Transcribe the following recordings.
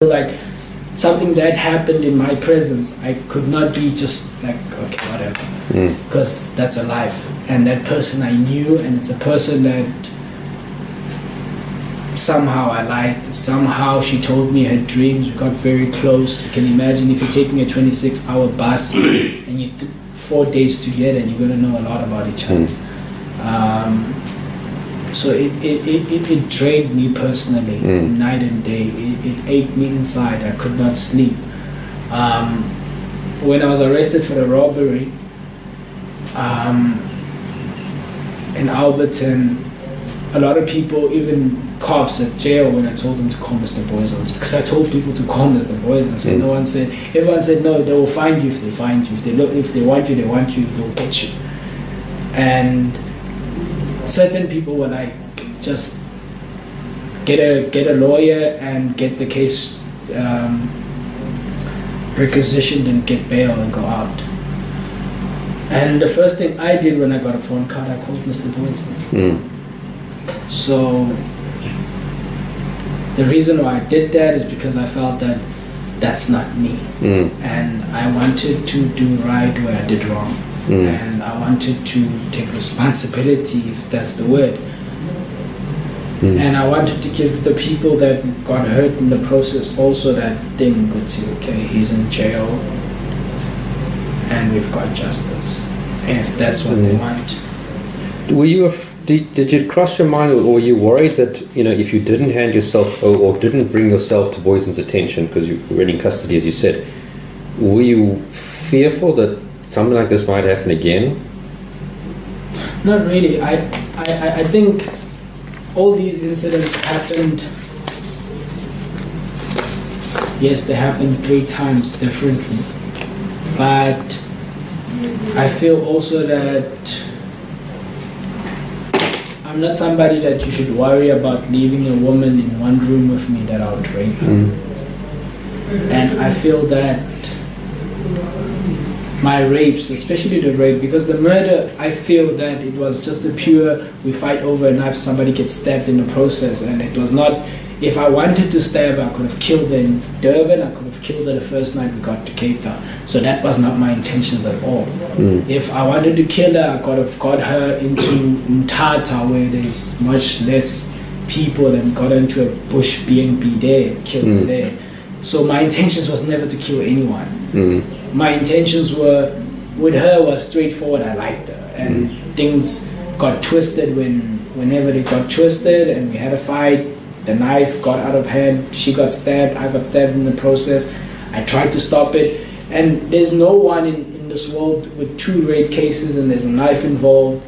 like something that happened in my presence, I could not be just like, okay, whatever, because that's a life, and that person I knew, and it's a person that somehow I liked. Somehow she told me her dreams. We got very close. You can imagine if you're taking a 26-hour bus and you 4 days together, and you're going to know a lot about each other. So it drained me personally, night and day. It ate me inside. I could not sleep. When I was arrested for the robbery in Alberton, a lot of people, even cops at jail, when I told them to call Mr. Boysons, because I told people to call Mr. Boysons, and everyone said no, they will find you if they find you. If they want you, they'll get you. And certain people were like, just get a lawyer and get the case requisitioned and get bail and go out. And the first thing I did when I got a phone call, I called Mr. Boysons. So the reason why I did that is because I felt that that's not me, and I wanted to do right where I did wrong. And I wanted to take responsibility, if that's the word. And I wanted to give the people that got hurt in the process also that thing, could see, okay, he's in jail and we've got justice, if that's what they want. Were you did it cross your mind, or were you worried that, if you didn't hand yourself or didn't bring yourself to Boyson's attention, because you were in custody, as you said, were you fearful that something like this might happen again? Not really. I think all these incidents happened. Yes, they happened 3 times differently. But I feel also that I'm not somebody that you should worry about leaving a woman in one room with me that I would rape her. And I feel that my rapes, especially the rape, because the murder, I feel that it was just a pure, we fight over a knife, somebody gets stabbed in the process, and it was not, if I wanted to stab her, I could have killed her in Durban, I could have killed her the first night we got to Cape Town. So that was not my intentions at all. If I wanted to kill her, I could have got her into Mthatha, where there's much less people, and got her into a bush B&B there, killed her there. So my intentions was never to kill anyone. My intentions were, with her, was straightforward. I liked her, and things got twisted whenever they got twisted, and we had a fight. The knife got out of hand. She got stabbed. I got stabbed in the process. I tried to stop it, and there's no one in this world with 2 rape cases, and there's a knife involved,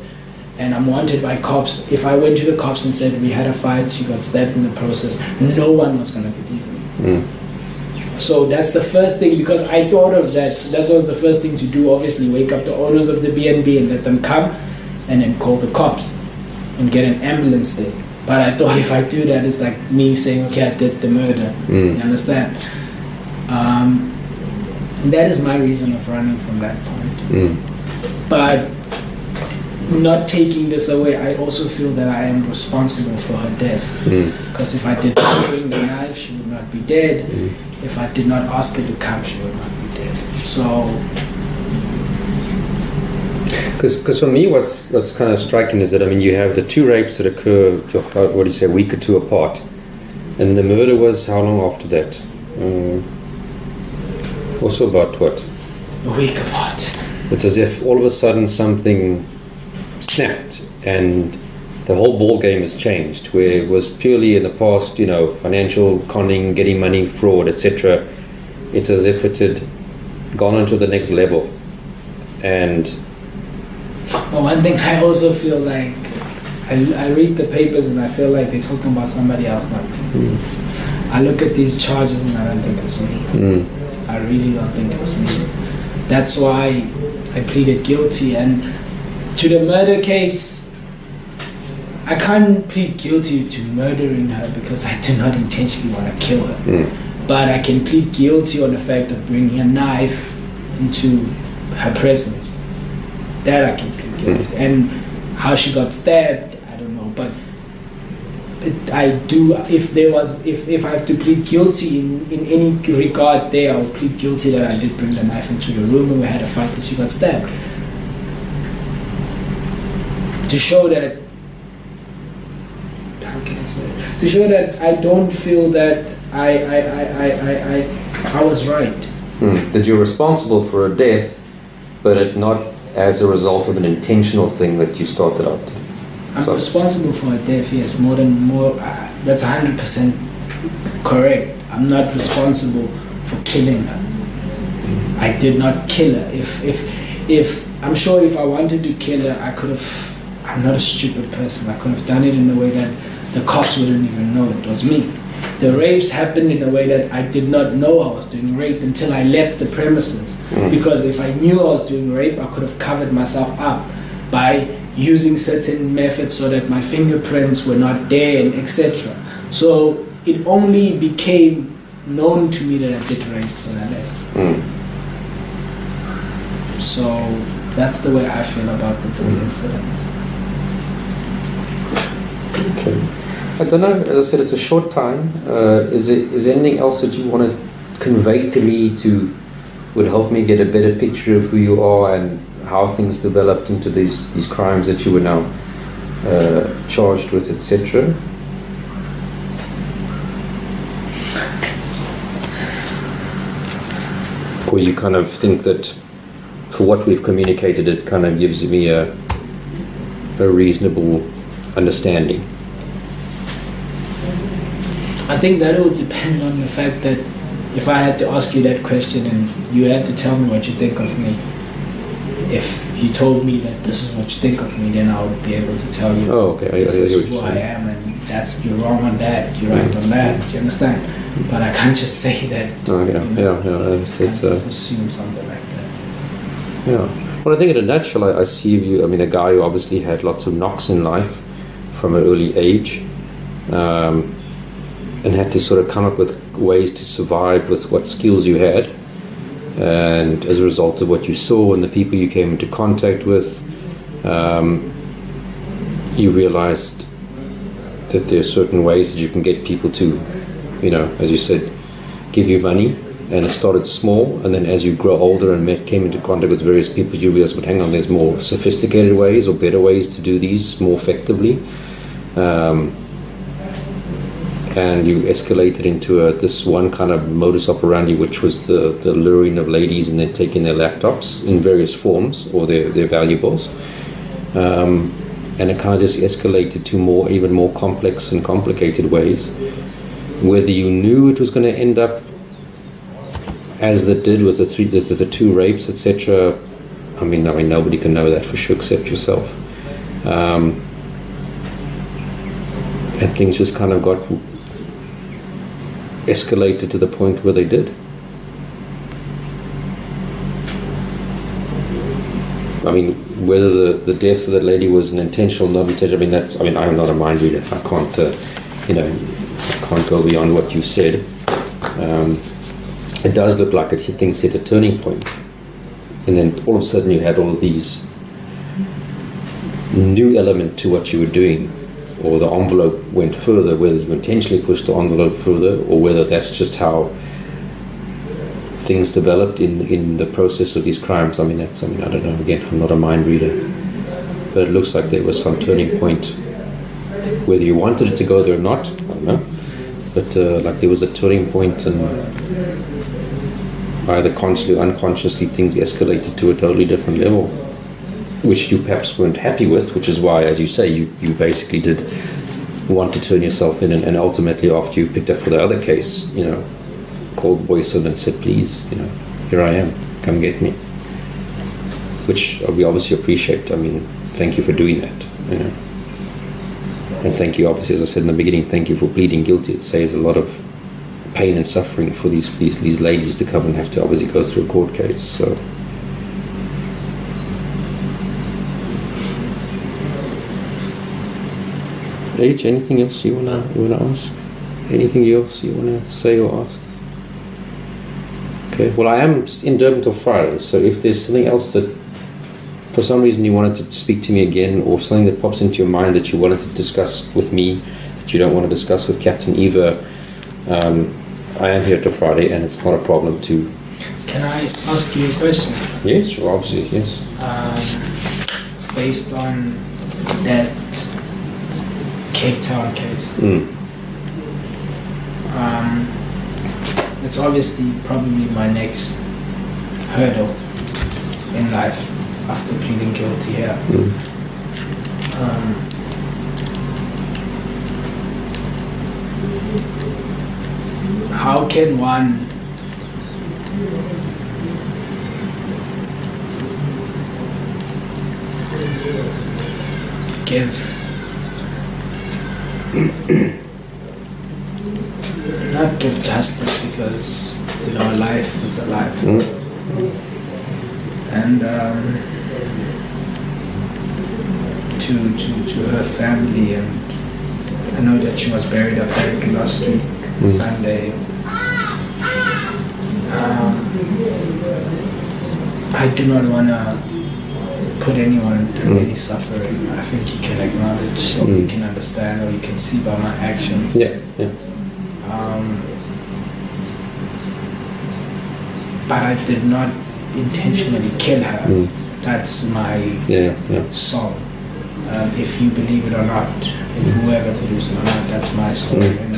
and I'm wanted by cops. If I went to the cops and said we had a fight, she got stabbed in the process, no one was gonna believe me. So that's the first thing, because I thought of that. That was the first thing to do, obviously, wake up the owners of the B&B and let them come, and then call the cops and get an ambulance there. But I thought if I do that, it's like me saying, okay, I did the murder. You understand? That is my reason of running from that point. But not taking this away, I also feel that I am responsible for her death. Because if I did not bring the knife, she would not be dead. If I did not ask her to come, she would not be dead. So, because for me, what's kind of striking is that, you have the 2 rapes that occur, a week or 2 apart, and the murder was how long after that? Also about what? A week apart. It's as if all of a sudden something snapped, and the whole ball game has changed, where it was purely in the past, financial conning, getting money, fraud, etc. It's as if it had gone on to the next level. And one thing I also feel like, I read the papers and I feel like they're talking about somebody else, not me. I look at these charges and I don't think it's me. I really don't think it's me. That's why I pleaded guilty. And to the murder case, I can't plead guilty to murdering her because I did not intentionally want to kill her. But I can plead guilty on the fact of bringing a knife into her presence. That I can plead guilty. And how she got stabbed, I don't know. But I do. If I have to plead guilty in any regard, there I'll plead guilty that I did bring the knife into the room and we had a fight and she got stabbed. To show that, how can I say it? To show that I don't feel that I was right. That you're responsible for a death, but it not as a result of an intentional thing that you started out to. I'm responsible for her death, yes, that's 100% correct. I'm not responsible for killing her. I did not kill her. If I'm sure if I wanted to kill her, I could have. I'm not a stupid person. I could have done it in a way that the cops wouldn't even know it was me. The rapes happened in a way that I did not know I was doing rape until I left the premises. Because if I knew I was doing rape, I could have covered myself up by using certain methods so that my fingerprints were not there and etc. So it only became known to me that I did rape when I left. So that's the way I feel about the 3 incidents. Okay. I don't know, as I said, it's a short time. Is there anything else that you want to convey to me would help me get a better picture of who you are and how things developed into these crimes that you were now charged with, etc.? Or you kind of think that for what we've communicated, it kind of gives me a reasonable understanding? I think that will depend on the fact that if I had to ask you that question and you had to tell me what you think of me, if you told me that this is what you think of me, then I would be able to tell you, this is who I am, and you're wrong on that, you're right on that, you understand? But I can't just say that. I can't just assume something like that. Yeah. Well, I think in a nutshell, I see you, a guy who obviously had lots of knocks in life from an early age, and had to sort of come up with ways to survive with what skills you had. And as a result of what you saw and the people you came into contact with, you realized that there are certain ways that you can get people to, as you said, give you money. And it started small, and then as you grow older and came into contact with various people, you realize, but hang on, there's more sophisticated ways or better ways to do these more effectively. And you escalated into this one kind of modus operandi, which was the luring of ladies and then taking their laptops in various forms or their valuables. And it kind of just escalated to even more complex and complicated ways. Whether you knew it was going to end up as it did with the 2 rapes, etc. I mean, nobody can know that for sure except yourself. And things just kind of got escalated to the point where they did. I mean, whether the death of that lady was an intentional, non-intentional, I'm not a mind reader. I can't, I can't go beyond what you've said. It does look like things hit a turning point, and then all of a sudden you had all of these new element to what you were doing, or the envelope went further, whether you intentionally pushed the envelope further, or whether that's just how things developed in the process of these crimes. I don't know. Again, I'm not a mind reader, but it looks like there was some turning point. Whether you wanted it to go there or not, I don't know. But like there was a turning point, and either consciously or unconsciously, things escalated to a totally different level, which you perhaps weren't happy with, which is why, as you say, you basically did want to turn yourself in, and ultimately after you picked up for the other case, called Boyson and said, please, here I am, come get me. Which we obviously appreciate. Thank you for doing that, And thank you, obviously, as I said in the beginning, thank you for pleading guilty. It saves a lot of pain and suffering for these ladies to come and have to obviously go through a court case. So H, anything else you wanna ask? Anything else you wanna say or ask? Okay. Well, I am in Durban till Friday, so if there's something else that for some reason you wanted to speak to me again, or something that pops into your mind that you wanted to discuss with me, that you don't want to discuss with Captain Eva, I am here till Friday, and it's not a problem to. Can I ask you a question? Yes, sure, obviously, yes. Based on that Cape Town case, it's obviously probably my next hurdle in life after pleading guilty here. How can one not give justice, because a life is a life, and to her family, and I know that she was buried apparently last week, Sunday. I do not want to put anyone through any suffering. I think you can acknowledge, or you can understand, or you can see by my actions. Yeah. But I did not intentionally kill her. That's my song. If you believe it or not, if whoever believes it or not, that's my story. And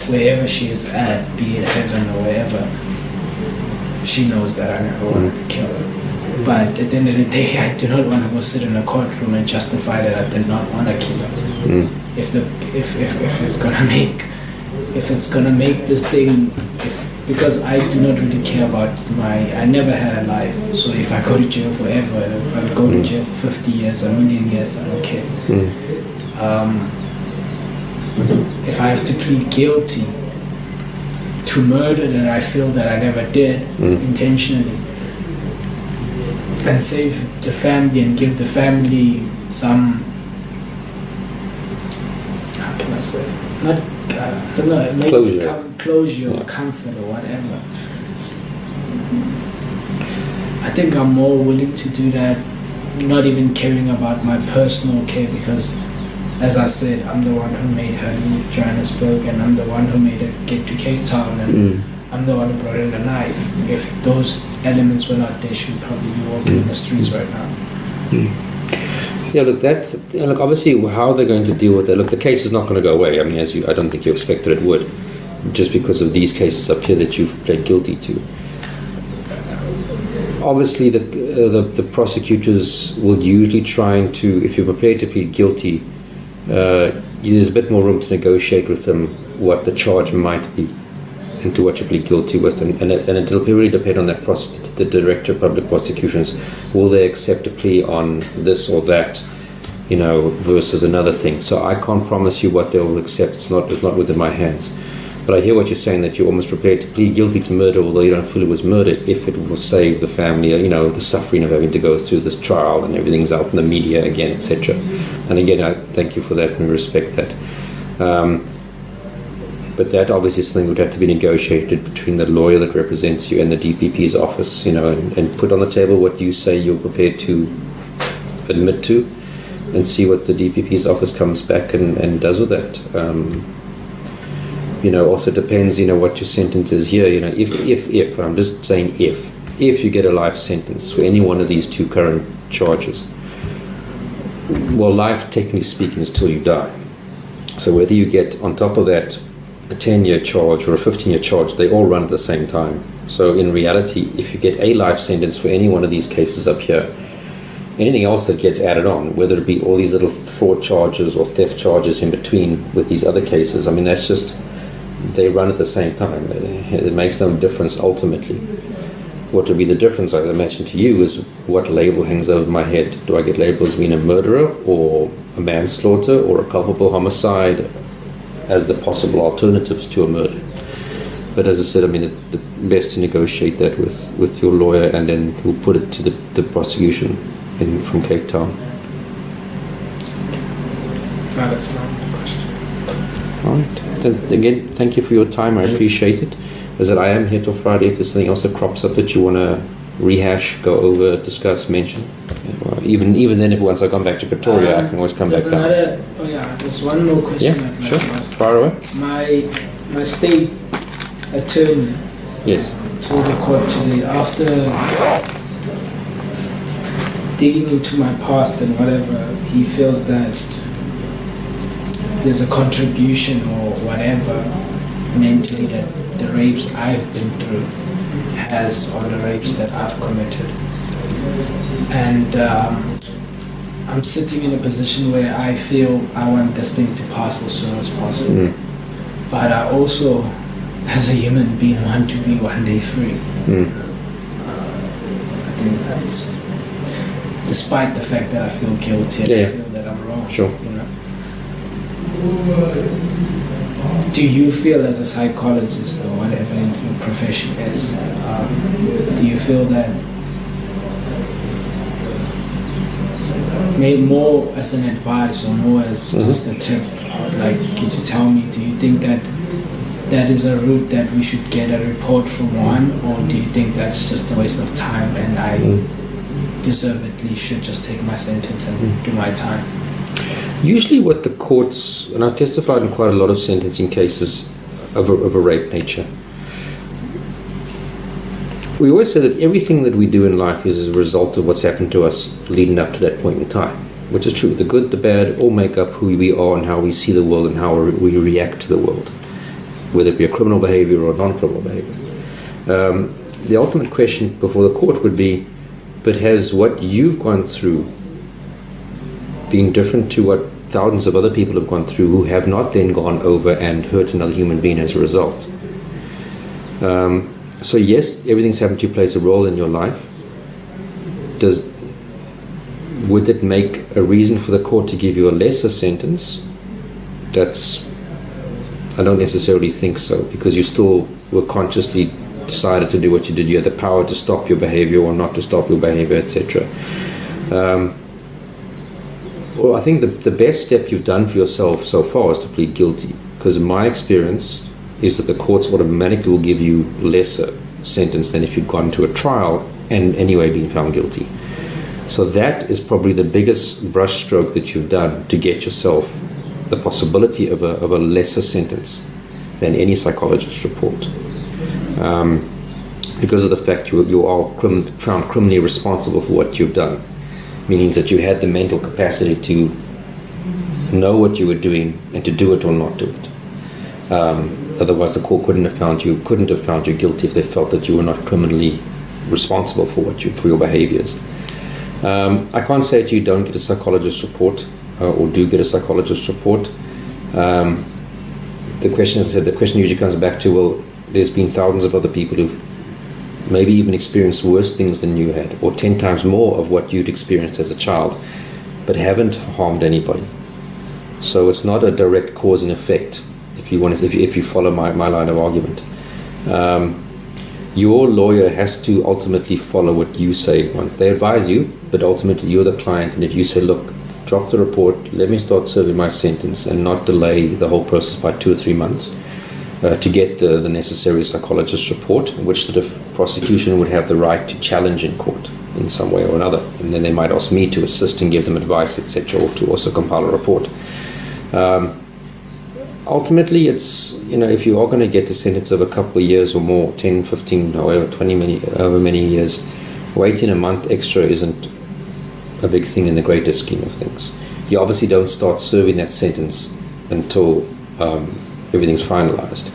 wherever she is at, be it heaven or wherever, she knows that I never wanted to kill her. But at the end of the day, I do not want to go sit in a courtroom and justify that I did not want to kill her. If it's gonna make this thing, because I do not really care about I never had a life. So if I go to jail forever, if I go to jail for 50 years, a million years, I don't care. If I have to plead guilty to murder that I feel that I never did intentionally, and save the family and give the family some, how can I say, not, I don't know, maybe closure or comfort or whatever. I think I'm more willing to do that, not even caring about my personal care, because as I said, I'm the one who made her leave Johannesburg, and I'm the one who made her get to Cape Town, and I'm the one who brought in the knife. If those elements were not there, she would probably be walking in the streets right now. Yeah, look, obviously how they're going to deal with it. Look, the case is not going to go away. I mean, I don't think you expected it would, just because of these cases up here that you've pled guilty to. Obviously, the prosecutors will usually try to, if you're prepared to plead guilty, there's a bit more room to negotiate with them what the charge might be and to what you plead guilty with, and it'll really depend on that the director of public prosecutions. Will they accept a plea on this or that, versus another thing? So I can't promise you what they will accept. It's not within my hands. But I hear what you're saying, that you're almost prepared to plead guilty to murder, although you don't feel it was murder, if it will save the family, the suffering of having to go through this trial and everything's out in the media again, etc. And again, I thank you for that and respect that. But that obviously is something would have to be negotiated between the lawyer that represents you and the DPP's office, and put on the table what you say you're prepared to admit to, and see what the DPP's office comes back and does with that. Also depends, what your sentence is here. If I'm just saying if you get a life sentence for any one of these two current charges, well, life, technically speaking, is till you die. So whether you get on top of that a 10-year charge or a 15-year charge, they all run at the same time. So in reality, if you get a life sentence for any one of these cases up here, anything else that gets added on, whether it be all these little fraud charges or theft charges in between with these other cases, I mean, that's just, they run at the same time. It makes no difference ultimately. What would be the difference, I mentioned to you, is what label hangs over my head. Do I get labeled as being a murderer or a manslaughter or a culpable homicide as the possible alternatives to a murder? But as I said, I mean, the best to negotiate that with your lawyer, and then we'll put it to the prosecution from Cape Town. That's my question. All right. Then, again, thank you for your time. I appreciate it. As that I am here till Friday. If there's something else that crops up that you want to rehash, go over, discuss, mention? Even then, if once I come back to Pretoria, I can always come back down. There's one more question. Yeah, I'd like sure. to ask. Far away. My state attorney Yes. told the court today, after digging into my past and whatever, he feels that there's a contribution or whatever mentally that the rapes I've been through has, or the rapes that I've committed. And I'm sitting in a position where I feel I want this thing to pass as soon as possible. But I also, as a human being, want to be one day free. I think that's, despite the fact that I feel guilty and I feel that I'm wrong. Sure. You know? Do you feel, as a psychologist or whatever your profession is, do you feel that, maybe more as an advice or more as just a tip, like, could you tell me, do you think that that is a route that we should get a report from one, or do you think that's just a waste of time and I deservedly should just take my sentence and do my time? Usually what the courts, and I've testified in quite a lot of sentencing cases of a rape nature, we always say that everything that we do in life is a result of what's happened to us leading up to that point in time, which is true. The good, the bad, all make up who we are and how we see the world and how we react to the world, whether it be a criminal behavior or non-criminal behavior. The ultimate question before the court would be, but has what you've gone through been different to what thousands of other people have gone through who have not then gone over and hurt another human being as a result? So yes, everything's happened to you plays a role in your life. Would it make a reason for the court to give you a lesser sentence? I don't necessarily think so, because you still were consciously decided to do what you did. You had the power to stop your behavior or not to stop your behavior, etc. Well, I think the best step you've done for yourself so far is to plead guilty, because my experience is that the courts automatically will give you lesser sentence than if you'd gone to a trial and anyway been found guilty. So that is probably the biggest brushstroke that you've done to get yourself the possibility of a lesser sentence than any psychologist's report, because of the fact you are found criminally responsible for what you've done, meaning that you had the mental capacity to know what you were doing and to do it or not do it. Otherwise, the court couldn't have found you guilty if they felt that you were not criminally responsible for your behaviors. I can't say to you don't get a psychologist's report or do get a psychologist's report. The question usually comes back to, well, there's been thousands of other people who've maybe even experienced worse things than you had, or 10 times more of what you'd experienced as a child, but haven't harmed anybody. So it's not a direct cause and effect. If you follow my line of argument, your lawyer has to ultimately follow what you say. They advise you, but ultimately you're the client. And if you say, look, drop the report, let me start serving my sentence and not delay the whole process by 2 or 3 months to get the necessary psychologist's report, which the prosecution would have the right to challenge in court in some way or another. And then they might ask me to assist and give them advice, etc., or to also compile a report. Ultimately, it's, if you are going to get a sentence of a couple of years or more, 10, 15, however, 20, however many years, waiting a month extra isn't a big thing in the greater scheme of things. You obviously don't start serving that sentence until everything's finalized.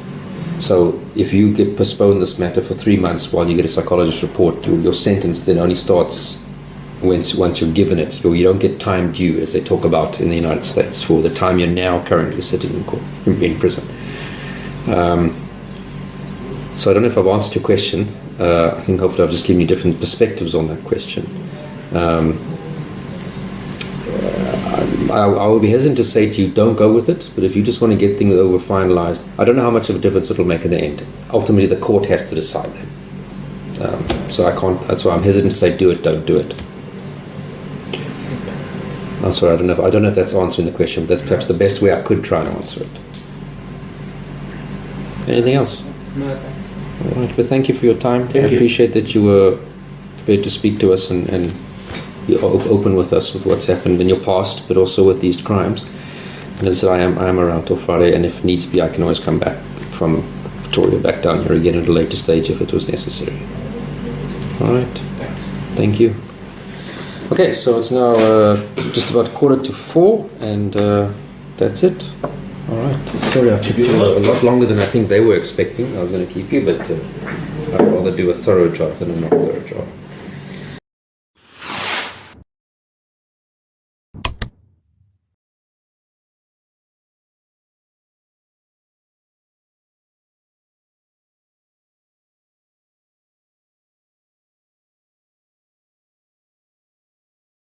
So if you postpone this matter for 3 months while you get a psychologist's report, your sentence then only starts once you're given it. You don't get time due, as they talk about in the United States, for the time you're now currently sitting in prison. So I don't know if I've answered your question. I think hopefully I've just given you different perspectives on that question. I would be hesitant to say to you, don't go with it, but if you just want to get things over finalized, I don't know how much of a difference it'll make in the end. Ultimately, the court has to decide that. So I can't, that's why I'm hesitant to say do it, don't do it. I'm sorry, I don't know if that's answering the question, but that's perhaps the best way I could try and answer it. Anything else? No, thanks. All right, but thank you for your time. Thank I you. appreciate that you were prepared to speak to us and be open with us with what's happened in your past, but also with these crimes. And as I am around till Friday, and if needs be, I can always come back from Pretoria back down here again at a later stage if it was necessary. All right. Thanks. Thank you. Okay, so it's now just about 3:45, and that's it. All right. Sorry, I took you a lot longer than I think they were expecting. I was going to keep you, but I'd rather do a thorough job than a not thorough job.